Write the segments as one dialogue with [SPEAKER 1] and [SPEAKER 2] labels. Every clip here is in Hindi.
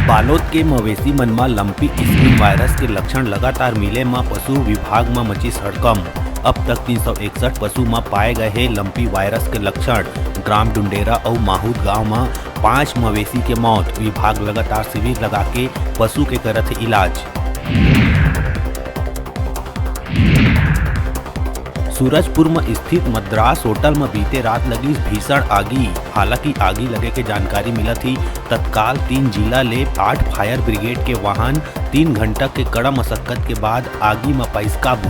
[SPEAKER 1] बालोद के मवेशी मन म लंपी स्किन वायरस के लक्षण लगातार मिले म पशु विभाग म मची हड़कंप। अब तक 361 पशु म पाए गए हे लंपी वायरस के लक्षण। ग्राम डुंडेरा और माहूद गांव में 5 मवेशी के मौत। विभाग लगातार शिविर लगा के पशु के करत हे इलाज। सूरजपुर में स्थित मद्रास होटल में बीते रात लगी भीषण आगी। हालांकि आगी लगे के जानकारी मिला थी। तत्काल 3 जिला ले 8 फायर ब्रिगेड के वाहन 3 घंटा के कड़ा मशक्कत के बाद आगी में पाइस काबू।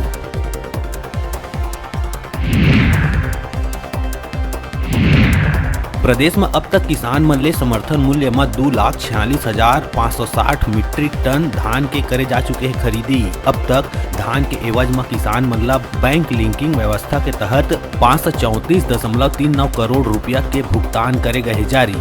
[SPEAKER 1] प्रदेश में अब तक किसान मन ले समर्थन मूल्य में 2,46,560 मीट्रिक टन धान के करे जा चुके हैं खरीदी। अब तक धान के एवज में किसान मन ला बैंक लिंकिंग व्यवस्था के तहत 534.39 करोड़ रुपया के भुगतान करे गए जारी।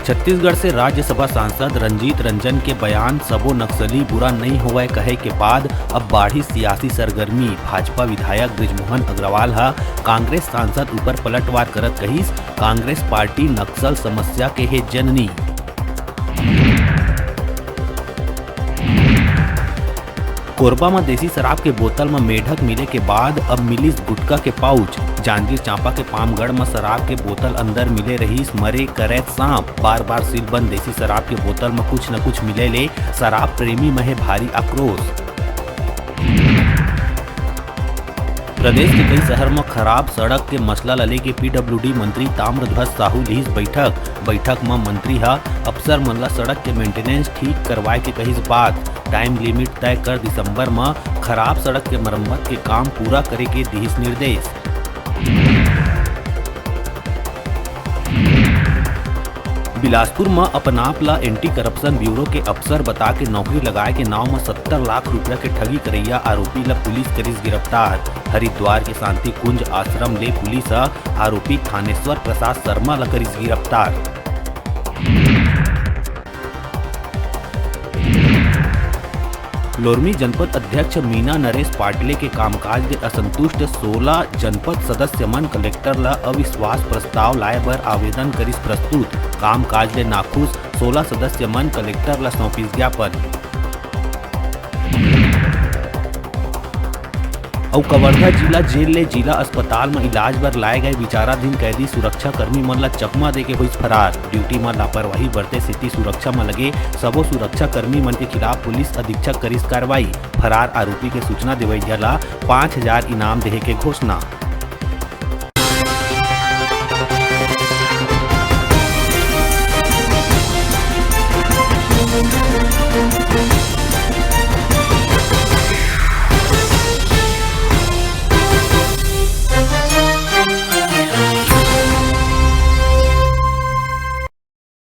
[SPEAKER 1] छत्तीसगढ़ से राज्यसभा सांसद रंजीत रंजन के बयान सबो नक्सली बुरा नहीं होवे कहे के बाद अब बाढ़ी सियासी सरगर्मी। भाजपा विधायक बृजमोहन अग्रवाल हा कांग्रेस सांसद ऊपर पलटवार करत कहिस, कांग्रेस पार्टी नक्सल समस्या के हे जननी। कोरबा में देसी शराब के बोतल में मेढक मिले के बाद अब मिलिस गुटखा के पाउच। जांजगीर चांपा के पामगढ़ में शराब के बोतल अंदर मिले रहीस मरे करैत सांप। बार बार सीलबंद देसी शराब के बोतल में कुछ न कुछ मिले ले शराब प्रेमी में है भारी आक्रोश। प्रदेश के कई शहर में खराब सड़क के मसला लले के पीडब्ल्यूडी मंत्री ताम्रध्वज साहू लीस बैठक में मंत्री हा अफसर मन ला सड़क के मेंटेनेंस ठीक करवाए के कहिस बात। टाइम लिमिट तय कर दिसंबर में खराब सड़क के मरम्मत के काम पूरा करे के दिहिस निर्देश। बिलासपुर में अपनाप ला एंटी करप्शन ब्यूरो के अफसर बता के नौकरी लगाए के नाव में 70 लाख रुपया के ठगी करैया आरोपी ला पुलिस करिस गिरफ्तार। हरिद्वार के शांति कुंज आश्रम ले पुलिस आरोपी थानेश्वर प्रसाद शर्मा ला करिस गिरफ्तार। लोरमी जनपद अध्यक्ष मीना नरेश पाटले के कामकाज के असंतुष्ट 16 जनपद सदस्य मन कलेक्टर ला अविश्वास प्रस्ताव लाए बर आवेदन करिस प्रस्तुत। कामकाज ले नाखुश 16 सदस्य मन कलेक्टर ला सौंपिस ज्ञापन। और कवर्धा जिला जेल ले जिला अस्पताल में इलाज बर लाए गए विचाराधीन कैदी सुरक्षा कर्मी मन ला चकमा दे के होइस फरार। ड्यूटी में लापरवाही बरते स्थिति सुरक्षा में लगे सबो सुरक्षा कर्मी मन के खिलाफ पुलिस अधीक्षक करिस कार्रवाई। फरार आरोपी के सूचना देवैया ला 5,000 इनाम देहे के घोषणा।